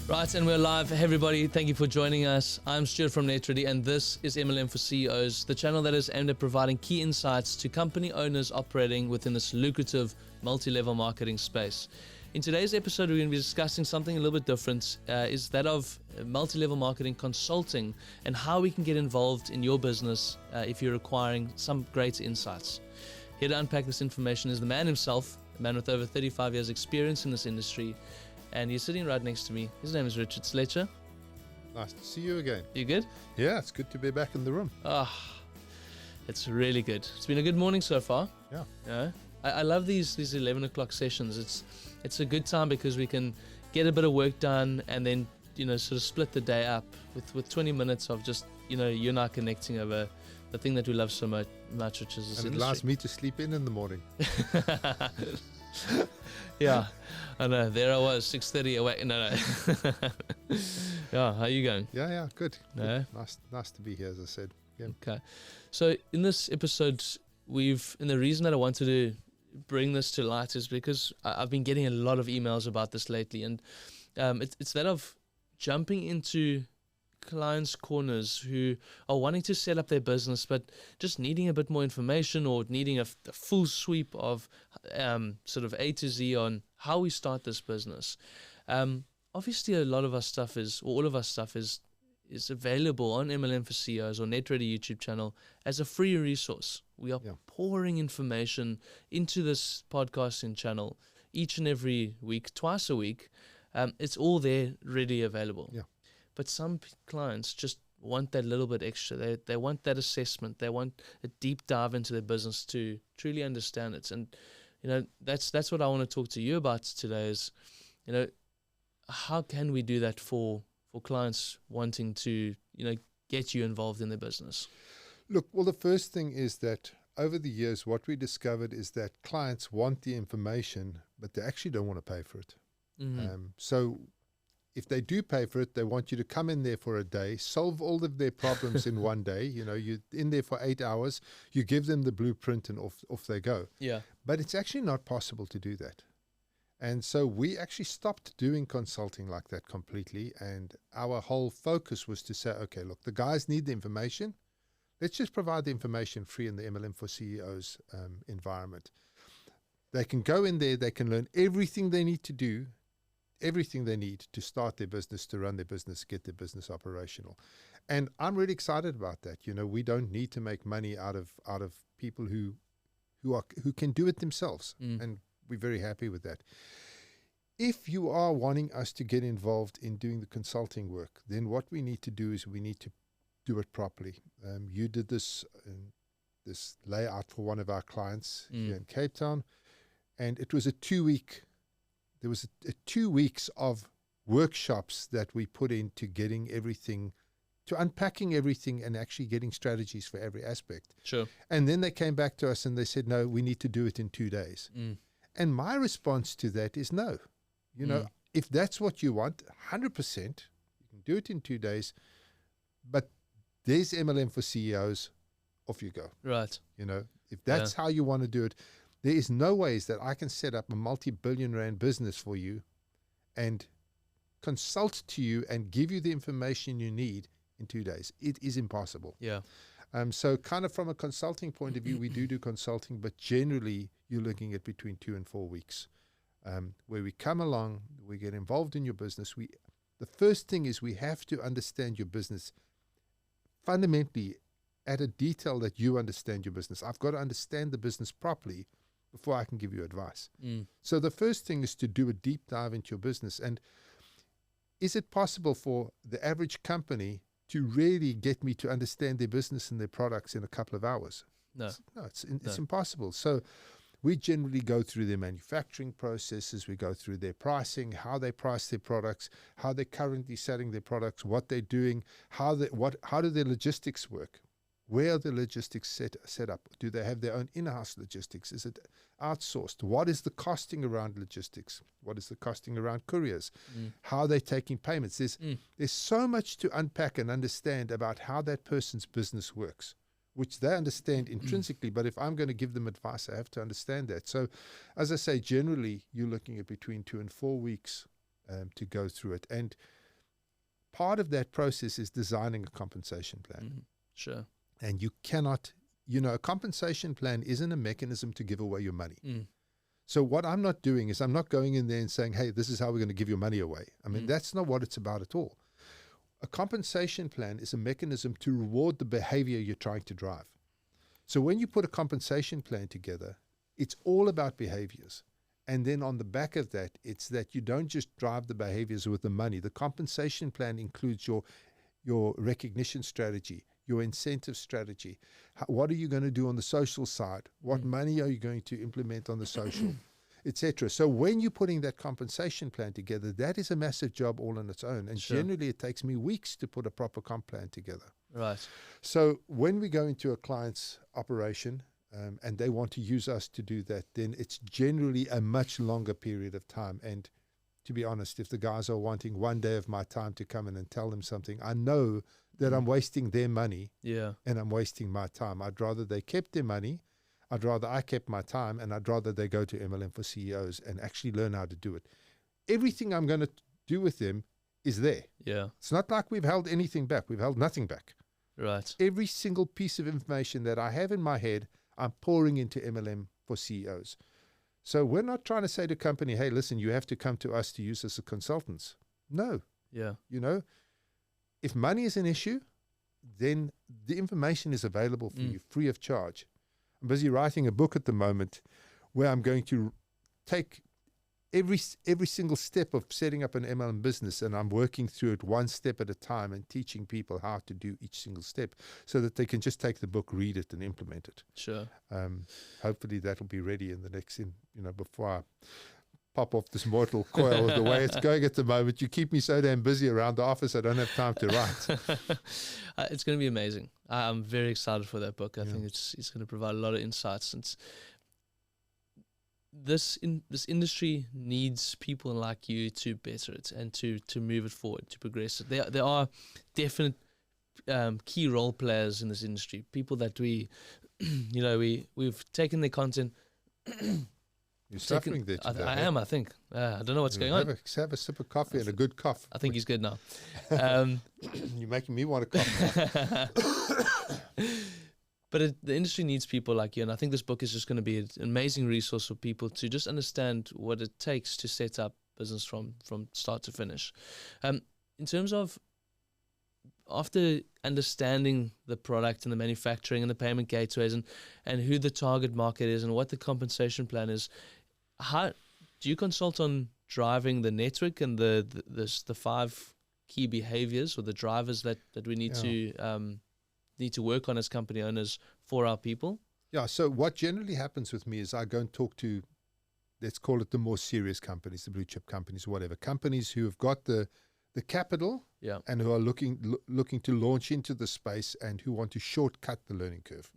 Right, and we're live. Hey everybody, thank you for joining us. I'm Stuart from NetReady, and this is MLM for CEOs, the channel that is aimed at providing key insights to company owners operating within this lucrative multi-level marketing space. In today's episode, we're going to be discussing something a little bit different, is that of multi-level marketing consulting and how we can get involved in your business if you're requiring some great insights. Here to unpack this information is the man himself, a man with over 35 years experience in this industry. And he's sitting right next to me. His name is Richard Sletcher. Nice to see you again. You good? Yeah, it's good to be back in the room. It's really good. It's been a good morning so far. Yeah. Yeah. I love these 11 o'clock sessions. It's a good time because we can get a bit of work done and then, sort of split the day up with 20 minutes of just, you and I connecting over the thing that we love so much, which is this and it industry. allows me to sleep in the morning. Yeah, I know. There I was, 6:30 awake. No. Yeah, how are you going? Yeah, good. No? Nice to be here, as I said. Yeah. Okay. So in this episode, and the reason that I wanted to bring this to light is because I've been getting a lot of emails about this lately, and it's that of jumping into clients' corners who are wanting to set up their business but just needing a bit more information or needing a full sweep of sort of A to Z on how we start this business. Obviously a lot of our stuff all of our stuff is available on MLM for CEOs or NetReady YouTube channel as a free resource. We are pouring information into this podcasting channel each and every week, twice a week. It's all there, ready, available. Yeah. But some clients just want that little bit extra. They want that assessment. They want a deep dive into their business to truly understand it. And that's what I want to talk to you about today. Is how can we do that for clients wanting to get you involved in their business? Look, well, the first thing is that over the years, what we discovered is that clients want the information, but they actually don't want to pay for it. Mm-hmm. So if they do pay for it, they want you to come in there for a day, solve all of their problems in one day. You're in there for 8 hours, you give them the blueprint and off they go. Yeah. But it's actually not possible to do that. And so we actually stopped doing consulting like that completely. And our whole focus was to say, okay, look, the guys need the information. Let's just provide the information free in the MLM for CEOs environment. They can go in there, they can learn everything they need to do, everything they need to start their business, to run their business, get their business operational. And I'm really excited about that. We don't need to make money out of people who can do it themselves. And we're very happy with that. If you are wanting us to get involved in doing the consulting work, then what we need to do is we need to do it properly. You did this layout for one of our clients here in Cape Town, and it was a 2-week. There was 2 weeks of workshops that we put into getting everything, to unpacking everything and actually getting strategies for every aspect. Sure. And then they came back to us and they said, no, we need to do it in 2 days. And my response to that is no. If that's what you want, 100%, you can do it in 2 days. But there's MLM for CEOs, off you go. Right. If that's how you want to do it, there is no ways that I can set up a multi-billion rand business for you and consult to you and give you the information you need in 2 days. It is impossible. Yeah. So kind of from a consulting point of view, we do consulting, but generally you're looking at between 2 and 4 weeks, where we come along, we get involved in your business. The first thing is we have to understand your business fundamentally at a detail that you understand your business. I've got to understand the business properly before I can give you advice. So the first thing is to do a deep dive into your business. And is it possible for the average company to really get me to understand their business and their products in a couple of hours? No. It's impossible. So we generally go through their manufacturing processes. We go through their pricing, how they price their products, how they're currently selling their products, what they're doing, how do their logistics work? Where are the logistics set up? Do they have their own in-house logistics? Is it outsourced? What is the costing around logistics? What is the costing around couriers? How are they taking payments? There's so much to unpack and understand about how that person's business works, which they understand intrinsically. But if I'm going to give them advice, I have to understand that. So, as I say, generally, you're looking at between 2 and 4 weeks to go through it. And part of that process is designing a compensation plan. Mm-hmm. Sure. And you cannot, a compensation plan isn't a mechanism to give away your money. So what I'm not doing is I'm not going in there and saying, hey, this is how we're going to give your money away. I mean, that's not what it's about at all. A compensation plan is a mechanism to reward the behavior you're trying to drive. So when you put a compensation plan together, it's all about behaviors. And then on the back of that, it's that you don't just drive the behaviors with the money. The compensation plan includes your recognition strategy, your incentive strategy. What are you going to do on the social side? What money are you going to implement on the social, etc. So when you're putting that compensation plan together, that is a massive job all on its own. And generally it takes me weeks to put a proper comp plan together. Right. So when we go into a client's operation and they want to use us to do that, then it's generally a much longer period of time. And to be honest, if the guys are wanting one day of my time to come in and tell them something, I know that I'm wasting their money and I'm wasting my time. I'd rather they kept their money. I'd rather I kept my time, and I'd rather they go to MLM for CEOs and actually learn how to do it. Everything I'm going to do with them is there. Yeah. It's not like we've held anything back. We've held nothing back. Right. Every single piece of information that I have in my head, I'm pouring into MLM for CEOs. So we're not trying to say to a company, hey, listen, you have to come to us to use us as consultants. No. Yeah. If money is an issue, then the information is available for you free of charge. I'm busy writing a book at the moment where I'm going to take every single step of setting up an MLM business, and I'm working through it one step at a time and teaching people how to do each single step so that they can just take the book, read it, and implement it. Sure. Hopefully that will be ready in the next, before I pop off this mortal coil. The way it's going at the moment, you keep me so damn busy around the office, I don't have time to write. It's going to be amazing. I'm very excited for that book. I think it's going to provide a lot of insights. This industry needs people like you to better it and to move it forward, to progress it. There are definite key role players in this industry, people that we've taken their content. You're suffering there today. I am, I think. I don't know what's going on. Have a sip of coffee and a good cough. I think he's good now. You're making me want to cough. But the industry needs people like you, and I think this book is just going to be an amazing resource for people to just understand what it takes to set up business from start to finish. In terms of after understanding the product and the manufacturing and the payment gateways and who the target market is and what the compensation plan is, how do you consult on driving the network and the 5 key behaviors or the drivers that we need to work on as company owners for our people? Yeah, so what generally happens with me is I go and talk to, let's call it the more serious companies, the blue chip companies, whatever, companies who have got the capital and who are looking to launch into the space and who want to shortcut the learning curve.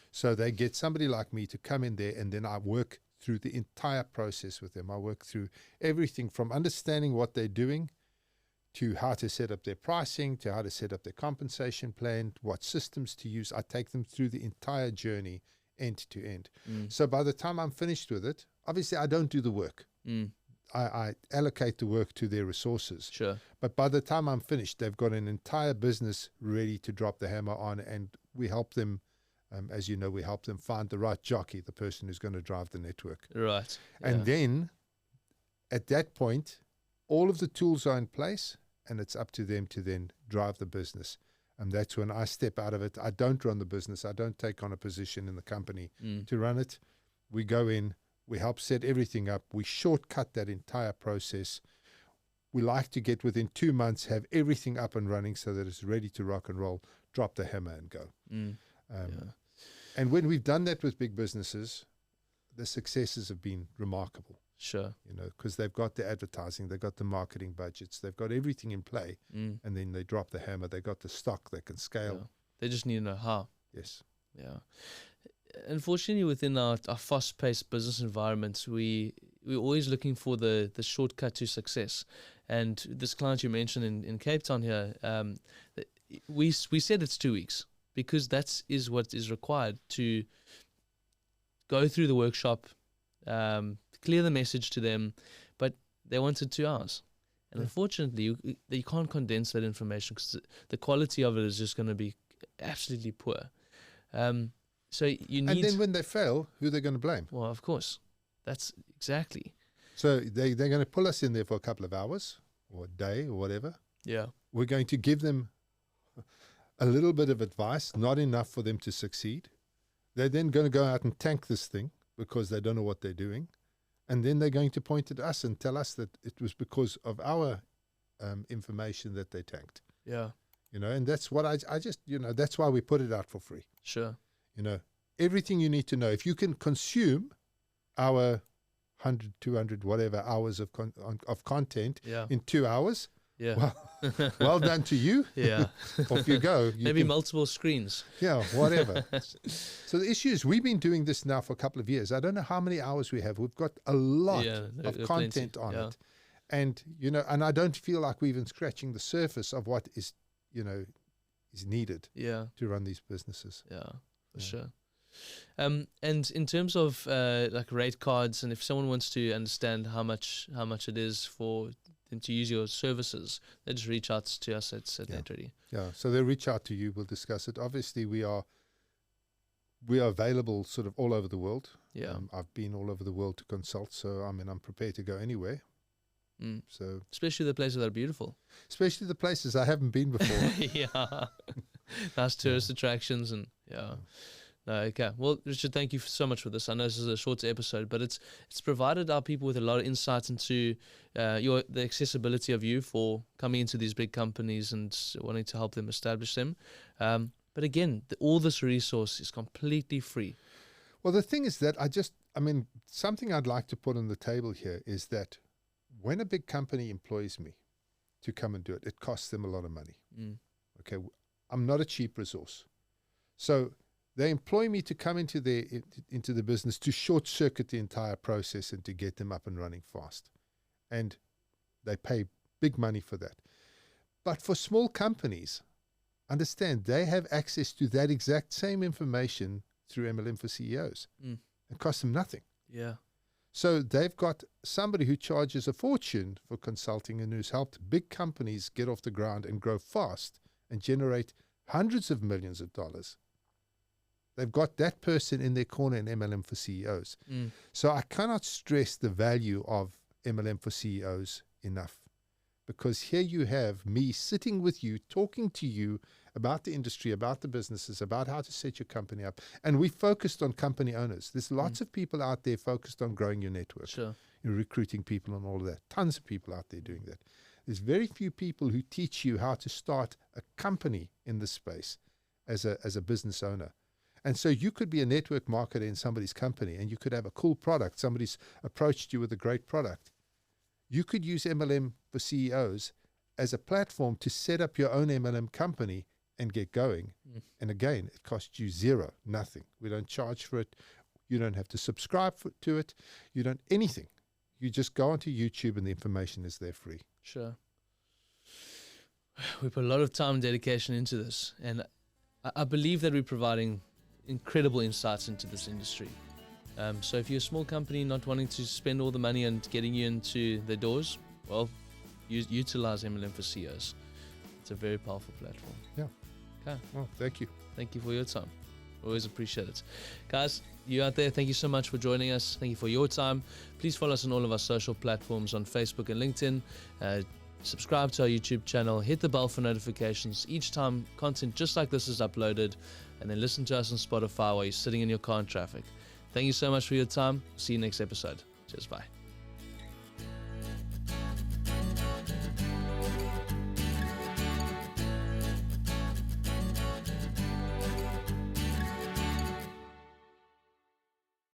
So they get somebody like me to come in there, and then I work through the entire process with them. I work through everything from understanding what they're doing to how to set up their pricing, to how to set up their compensation plan, what systems to use. I take them through the entire journey end to end. So by the time I'm finished with it, obviously I don't do the work. I allocate the work to their resources. Sure. But by the time I'm finished, they've got an entire business ready to drop the hammer on, and we help them, as you know, we help them find the right jockey, the person who's going to drive the network. Right. And then at that point, all of the tools are in place, and it's up to them to then drive the business. And that's when I step out of it. I don't run the business. I don't take on a position in the company to run it. We go in, we help set everything up. We shortcut that entire process. We like to get within 2 months, have everything up and running so that it's ready to rock and roll, drop the hammer and go. And when we've done that with big businesses, the successes have been remarkable. Sure. Because they've got the advertising, they've got the marketing budgets, they've got everything in play, and then they drop the hammer. They've got the stock, they can scale. Yeah. They just need to know how. Yes. Yeah. Unfortunately, within our fast-paced business environments, we're always looking for the shortcut to success. And this client you mentioned in Cape Town here, we said it's 2 weeks because that is what is required to go through the workshop, clear the message to them, but they wanted 2 hours. And unfortunately, you can't condense that information because the quality of it is just going to be absolutely poor. So you need... And then when they fail, who are they going to blame? Well, of course. That's exactly. So they're going to pull us in there for a couple of hours or a day or whatever. Yeah. We're going to give them a little bit of advice, not enough for them to succeed. They're then going to go out and tank this thing because they don't know what they're doing. And then they're going to point at us and tell us that it was because of our information that they tanked. Yeah. And that's what I just, that's why we put it out for free. Sure. Everything you need to know. If you can consume our 100, 200, whatever hours of content in 2 hours, well done to you. Yeah. Off you go. Maybe multiple screens. Yeah, whatever. So the issue is we've been doing this now for a couple of years. I don't know how many hours we have. We've got a lot of content on it. And, and I don't feel like we're even scratching the surface of what is, is needed to run these businesses. Yeah, for sure. And in terms of like rate cards, and if someone wants to understand how much it is for them to use your services, they just reach out to us at NetReady. Yeah, so they reach out to you. We'll discuss it. Obviously, we are available sort of all over the world. Yeah, I've been all over the world to consult, so I mean I'm prepared to go anywhere. So especially the places that are beautiful. Especially the places I haven't been before. Yeah, nice tourist attractions and No, okay. Well, Richard, thank you so much for this. I know this is a shorter episode, but it's provided our people with a lot of insights into the accessibility of you for coming into these big companies and wanting to help them establish them. But again, all this resource is completely free. Well, the thing is that something I'd like to put on the table here is that when a big company employs me to come and do it, it costs them a lot of money. Okay, I'm not a cheap resource. So they employ me to come into the business to short circuit the entire process and to get them up and running fast. And they pay big money for that. But for small companies, understand they have access to that exact same information through MLM for CEOs. It costs them nothing. Yeah. So they've got somebody who charges a fortune for consulting and who's helped big companies get off the ground and grow fast and generate hundreds of millions of dollars. They've got that person in their corner in MLM for CEOs. So I cannot stress the value of MLM for CEOs enough, because here you have me sitting with you, talking to you about the industry, about the businesses, about how to set your company up. And we focused on company owners. There's lots of people out there focused on growing your network, sure, recruiting people and all of that. Tons of people out there doing that. There's very few people who teach you how to start a company in this space as a business owner. And so you could be a network marketer in somebody's company and you could have a cool product. Somebody's approached you with a great product. You could use MLM for CEOs as a platform to set up your own MLM company and get going. And again, it costs you nothing. We don't charge for it. You don't have to subscribe to it. You don't anything. You just go onto YouTube and the information is there free. Sure. We put a lot of time and dedication into this, and I believe that we're providing incredible insights into this industry. So if you're a small company not wanting to spend all the money and getting you into the doors, well, utilize MLM for CEOs. It's a very powerful platform. Yeah. Okay. Well, thank you. Thank you for your time. Always appreciate it. Guys, you out there, thank you so much for joining us. Thank you for your time. Please follow us on all of our social platforms on Facebook and LinkedIn. Subscribe to our YouTube channel. Hit the bell for notifications each time content just like this is uploaded. And then listen to us on Spotify while you're sitting in your car in traffic. Thank you so much for your time. See you next episode. Cheers. Bye.